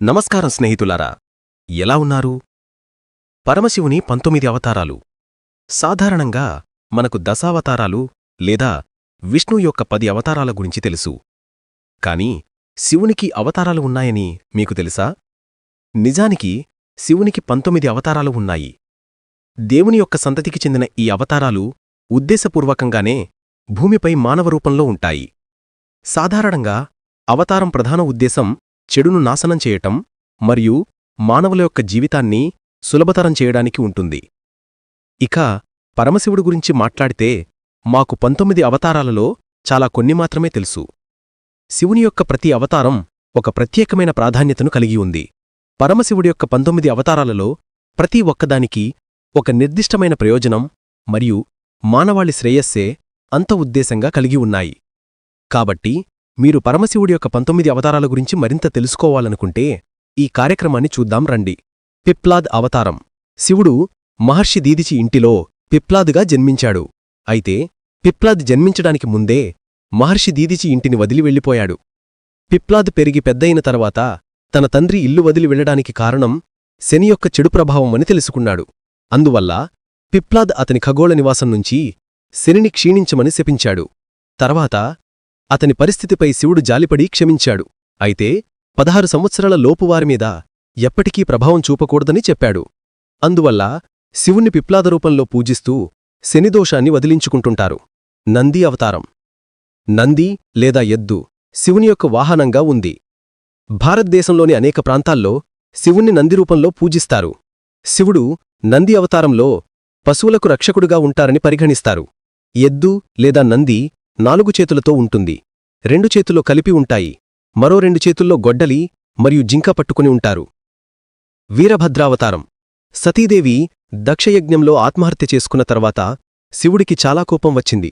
నమస్కారం స్నేహితులారా, ఎలా ఉన్నారు? పరమశివుని 19 అవతారాలు. సాధారణంగా మనకు దశావతారాలు లేదా విష్ణు యొక్క 10 అవతారాల గురించి తెలుసు. కాని శివునికి అవతారాలు ఉన్నాయని మీకు తెలుసా? నిజానికి శివునికి 19 అవతారాలు ఉన్నాయి. దేవుని యొక్క సంతతికి చెందిన ఈ అవతారాలు ఉద్దేశపూర్వకంగానే భూమిపై మానవ రూపంలో ఉంటాయి. సాధారణంగా అవతారం ప్రధాన ఉద్దేశం చెడును నాశనం చేయటం మరియు మానవుల యొక్క జీవితాన్ని సులభతరం చేయడానికి ఉంటుంది. ఇక పరమశివుడు గురించి మాట్లాడితే మాకు 19 అవతారాలలో చాలా కొన్ని మాత్రమే తెలుసు. శివుని యొక్క ప్రతి అవతారం ఒక ప్రత్యేకమైన ప్రాధాన్యతను కలిగి ఉంది. పరమశివుడి యొక్క 19 అవతారాలలో ప్రతి ఒక్కదానికి ఒక నిర్దిష్టమైన ప్రయోజనం మరియు మానవాళి శ్రేయస్సే అంత ఉద్దేశంగా కలిగి ఉన్నాయి. కాబట్టి మీరు పరమశివుడి యొక్క 19 అవతారాల గురించి మరింత తెలుసుకోవాలనుకుంటే ఈ కార్యక్రమాన్ని చూద్దాం రండి. పిప్లాద్ అవతారం. శివుడు మహర్షి దీదిచి ఇంటిలో పిప్లాదుగా జన్మించాడు. అయితే పిప్లాద్ జన్మించడానికి ముందే మహర్షి దీదిచి ఇంటిని వదిలి వెళ్ళిపోయాడు. పిప్లాద్ పెరిగి పెద్దయిన తర్వాత తన తండ్రి ఇల్లు వదిలి వెళ్లడానికి కారణం శని యొక్క చెడు ప్రభావం అని తెలుసుకున్నాడు. అందువల్ల పిప్లాద్ అతని ఖగోళ నివాసం నుంచి శనిని క్షీణించమని శపించాడు. తర్వాత అతని పరిస్థితిపై శివుడు జాలిపడి క్షమించాడు. అయితే 16 సంవత్సరాల లోపువారిమీద ఎప్పటికీ ప్రభావం చూపకూడదని చెప్పాడు. అందువల్ల శివుణ్ణి పిప్లాద రూపంలో పూజిస్తూ శనిదోషాన్ని వదిలించుకుంటుంటారు. నంది అవతారం. నంది లేదా ఎద్దు శివుని యొక్క వాహనంగా ఉంది. భారతదేశంలోని అనేక ప్రాంతాల్లో శివుణ్ణి నంది రూపంలో పూజిస్తారు. శివుడు నంది అవతారంలో పశువులకు రక్షకుడుగా ఉంటారని పరిగణిస్తారు. ఎద్దు లేదా నంది 4 చేతులతో ఉంటుంది. 2 చేతుల్లో కలిపి ఉంటాయి. మరో 2 చేతుల్లో గొడ్డలి మరియు జింక పట్టుకుని ఉంటారు. వీరభద్రావతారం. సతీదేవి దక్షయజ్ఞంలో ఆత్మహత్య చేసుకున్న తర్వాత శివుడికి చాలా కోపం వచ్చింది.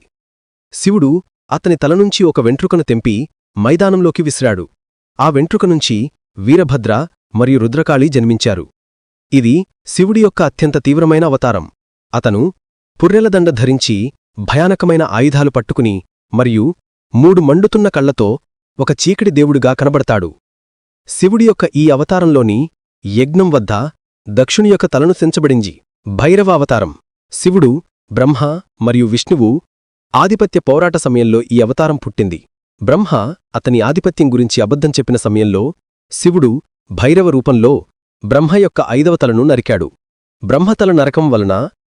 శివుడు అతని తలనుంచి ఒక వెంట్రుకను తెంపి మైదానంలోకి విసిరాడు. ఆ వెంట్రుక నుంచి వీరభద్ర మరియు రుద్రకాళి జన్మించారు. ఇది శివుడి యొక్క అత్యంత తీవ్రమైన అవతారం. అతను పుర్రెలదండ ధరించి భయానకమైన ఆయుధాలు పట్టుకుని మరియు 3 మండుతున్న కళ్లతో ఒక చీకటి దేవుడుగా కనబడతాడు. శివుడి యొక్క ఈ అవతారంలోని యజ్ఞం వద్ద దక్షుని యొక్క తలను తెంచబడింది. భైరవ అవతారం. శివుడు, బ్రహ్మ మరియు విష్ణువు ఆధిపత్య పోరాట సమయంలో ఈ అవతారం పుట్టింది. బ్రహ్మ అతని ఆధిపత్యం గురించి అబద్ధం చెప్పిన సమయంలో శివుడు భైరవ రూపంలో బ్రహ్మ యొక్క 5వ తలను నరికాడు. బ్రహ్మతల నరకం వలన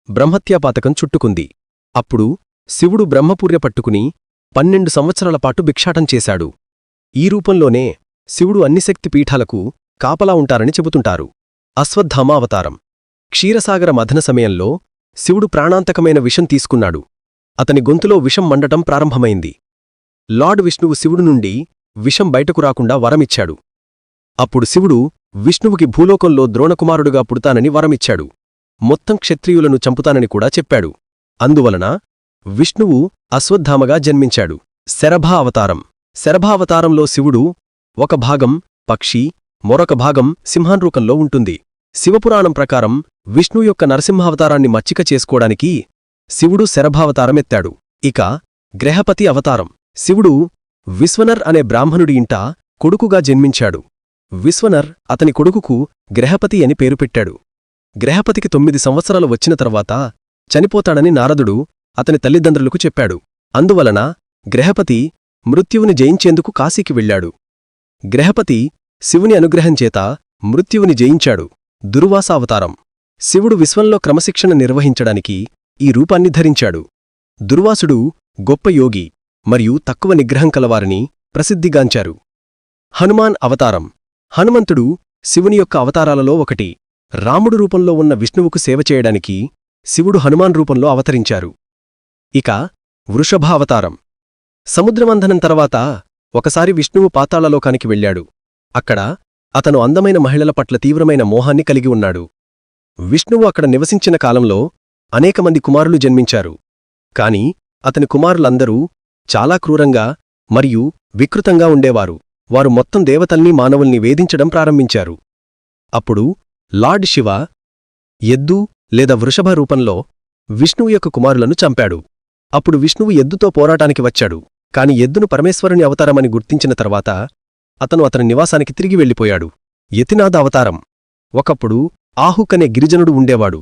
బ్రహ్మత్యాపాతకం చుట్టుకుంది. అప్పుడు శివుడు బ్రహ్మపూర్య పట్టుకుని 12 సంవత్సరాల పాటు భిక్షాటం చేశాడు. ఈ రూపంలోనే శివుడు అన్ని శక్తి పీఠాలకు కాపలా ఉంటారని చెబుతుంటారు. అశ్వత్థామ అవతారం. క్షీరసాగర మథన సమయంలో శివుడు ప్రాణాంతకమైన విషం తీసుకున్నాడు. అతని గొంతులో విషం మండటం ప్రారంభమైంది. లార్డ్ విష్ణువు శివుడు నుండి విషం బయటకు రాకుండా వరమిచ్చాడు. అప్పుడు శివుడు విష్ణువుకి భూలోకంలో ద్రోణకుమారుడుగా పుడతానని వరమిచ్చాడు. మొత్తం క్షత్రియులను చంపుతానని కూడా చెప్పాడు. అందువలన విష్ణువు అశ్వత్థామగా జన్మించాడు. శరభా అవతారం. శరభావతారంలో శివుడు ఒక భాగం పక్షి, మరొక భాగం సింహాన్రూకంలో ఉంటుంది. శివపురాణం ప్రకారం విష్ణు యొక్క నరసింహావతారాన్ని మచ్చిక చేసుకోవడానికి శివుడు శరభావతారమెత్తాడు. ఇక గ్రహపతి అవతారం. శివుడు విశ్వనర్ అనే బ్రాహ్మణుడి ఇంట కొడుకుగా జన్మించాడు. విశ్వనర్ అతని కొడుకుకు గ్రహపతి అని పేరు పెట్టాడు. గ్రహపతికి 9 సంవత్సరాలు వచ్చిన తర్వాత చనిపోతాడని నారదుడు అతని తల్లిదండ్రులకు చెప్పాడు. అందువలన గ్రహపతి మృత్యువుని జయించేందుకు కాశీకి వెళ్ళాడు. గ్రహపతి శివుని అనుగ్రహంచేత మృత్యువుని జయించాడు. దుర్వాస అవతారం. శివుడు విశ్వంలో క్రమశిక్షణ నిర్వహించడానికి ఈ రూపాన్ని ధరించాడు. దుర్వాసుడు గొప్ప యోగి మరియు తక్కువ నిగ్రహం కలవారని ప్రసిద్ధిగాంచారు. హనుమాన్ అవతారం. హనుమంతుడు శివుని యొక్క అవతారాలలో ఒకటి. రాముడు రూపంలో ఉన్న విష్ణువుకు సేవ చేయడానికి శివుడు హనుమాన్ రూపంలో అవతరించారు. ఇక వృషభ అవతారం. సముద్రమంథనం తర్వాత ఒకసారి విష్ణువు పాతాళలోకానికి వెళ్ళాడు. అక్కడ అతను అందమైన మహిళల పట్ల తీవ్రమైన మోహాన్ని కలిగి ఉన్నాడు. విష్ణువు అక్కడ నివసించిన కాలంలో అనేకమంది కుమారులు జన్మించారు. కాని అతని కుమారులందరూ చాలా క్రూరంగా మరియు వికృతంగా ఉండేవారు. వారు మొత్తం దేవతల్ని మానవుల్ని వేధించడం ప్రారంభించారు. అప్పుడు లార్డ్ శివ ఎద్దు లేదా వృషభ రూపంలో విష్ణువు యొక్క కుమారులను చంపాడు. అప్పుడు విష్ణువు ఎద్దుతో పోరాటానికి వచ్చాడు. కాని ఎద్దును పరమేశ్వరుని అవతారమని గుర్తించిన తర్వాత అతను అతని నివాసానికి తిరిగి వెళ్ళిపోయాడు. యతినాథ అవతారం. ఒకప్పుడు ఆహుక్ అనే గిరిజనుడు ఉండేవాడు.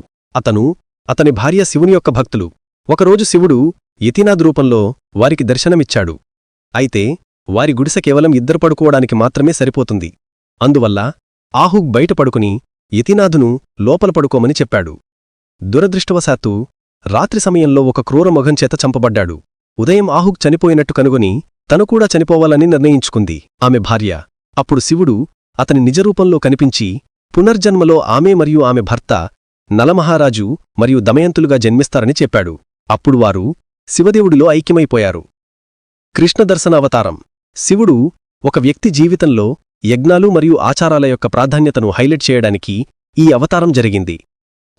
అతని భార్య శివుని యొక్క భక్తులు. ఒకరోజు శివుడు యతినాథ్ రూపంలో వారికి దర్శనమిచ్చాడు. అయితే వారి గుడిసె కేవలం ఇద్దరు పడుకోవడానికి మాత్రమే సరిపోతుంది. అందువల్ల ఆహుక్ బయట పడుకుని యతినాథును లోపల పడుకోమని చెప్పాడు. దురదృష్టవశాత్తు రాత్రి సమయంలో ఒక క్రూర మొగంచేత చంపబడ్డాడు. ఉదయం ఆహుక్ చనిపోయినట్టు కనుగొని తను కూడా చనిపోవాలని నిర్ణయించుకుంది ఆమె భార్య. అప్పుడు శివుడు అతని నిజరూపంలో కనిపించి పునర్జన్మలో ఆమె మరియు ఆమె భర్త నలమహారాజు మరియు దమయంతులుగా జన్మిస్తారని చెప్పాడు. అప్పుడు వారు శివదేవుడిలో ఐక్యమైపోయారు. కృష్ణదర్శన అవతారం. శివుడు ఒక వ్యక్తి జీవితంలో యజ్ఞాలు మరియు ఆచారాల యొక్క ప్రాధాన్యతను హైలైట్ చేయడానికి ఈ అవతారం జరిగింది.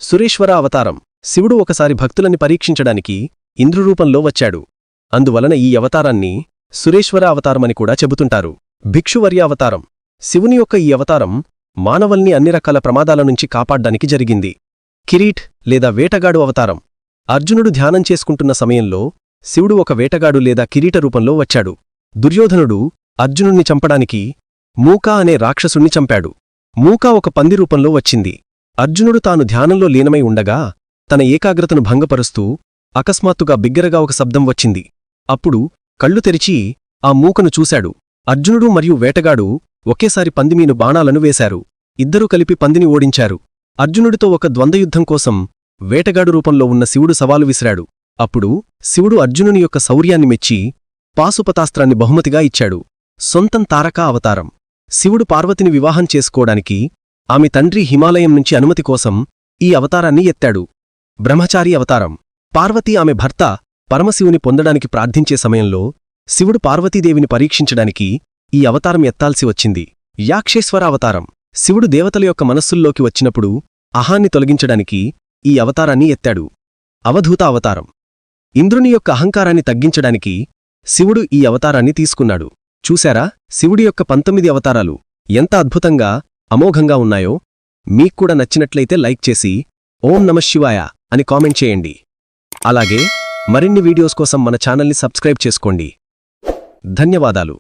సురేశ్వర అవతారం. శివుడు ఒకసారి భక్తులని పరీక్షించడానికి ఇంద్రురూపంలో వచ్చాడు. అందువలన ఈ అవతారాన్ని సురేశ్వర అవతారమని కూడా చెబుతుంటారు. భిక్షువర్య అవతారం. శివుని యొక్క ఈ అవతారం మానవల్ని అన్ని రకాల ప్రమాదాల నుంచి కాపాడ్డానికి జరిగింది. కిరీట్ లేదా వేటగాడు అవతారం. అర్జునుడు ధ్యానం చేసుకుంటున్న సమయంలో శివుడు ఒక వేటగాడు లేదా కిరీట రూపంలో వచ్చాడు. దుర్యోధనుడు అర్జునుణ్ణి చంపడానికి మూకా అనే రాక్షసుణ్ణి చంపాడు. మూకా ఒక పంది రూపంలో వచ్చింది. అర్జునుడు తాను ధ్యానంలో లీనమై ఉండగా తన ఏకాగ్రతను భంగపరుస్తూ అకస్మాత్తుగా బిగ్గరగా ఒక శబ్దం వచ్చింది. అప్పుడు కళ్ళు తెరిచి ఆ మూకను చూశాడు. అర్జునుడు మరియు వేటగాడు ఒకేసారి పందిమీను బాణాలను వేశారు. ఇద్దరూ కలిపి పందిని ఓడించారు. అర్జునుడితో ఒక ద్వంద్వయుద్ధం కోసం వేటగాడు రూపంలో ఉన్న శివుడు సవాలు విసిరాడు. అప్పుడు శివుడు అర్జునుని యొక్క శౌర్యాన్ని మెచ్చి పాశుపతాస్త్రాన్ని బహుమతిగా ఇచ్చాడు. సొంతం తారకా అవతారం. శివుడు పార్వతిని వివాహం చేసుకోవడానికి ఆమె తండ్రి హిమాలయం నుంచి అనుమతి కోసం ఈ అవతారాన్ని ఎత్తాడు. బ్రహ్మచారి అవతారం. పార్వతి ఆమె భర్త పరమశివుని పొందడానికి ప్రార్థించే సమయంలో శివుడు పార్వతీదేవిని పరీక్షించడానికి ఈ అవతారం ఎత్తాల్సి వచ్చింది. యాక్షేశ్వర అవతారం. శివుడు దేవతల యొక్క మనస్సుల్లోకి వచ్చినప్పుడు అహాన్ని తొలగించడానికి ఈ అవతారాన్ని ఎత్తాడు. అవధూత అవతారం. ఇంద్రుని యొక్క అహంకారాన్ని తగ్గించడానికి శివుడు ఈ అవతారాన్ని తీసుకున్నాడు. చూశారా, శివుడి యొక్క 19 అవతారాలు ఎంత అద్భుతంగా అమోఘంగా ఉన్నాయో? మీక్కూడా నచ్చినట్లయితే లైక్ చేసి ఓం నమఃశివాయ అని కామెంట్ చేయండి. అలాగే మరిన్ని వీడియోస్ కోసం మన ఛానల్ని సబ్స్క్రైబ్ చేసుకోండి. ధన్యవాదాలు.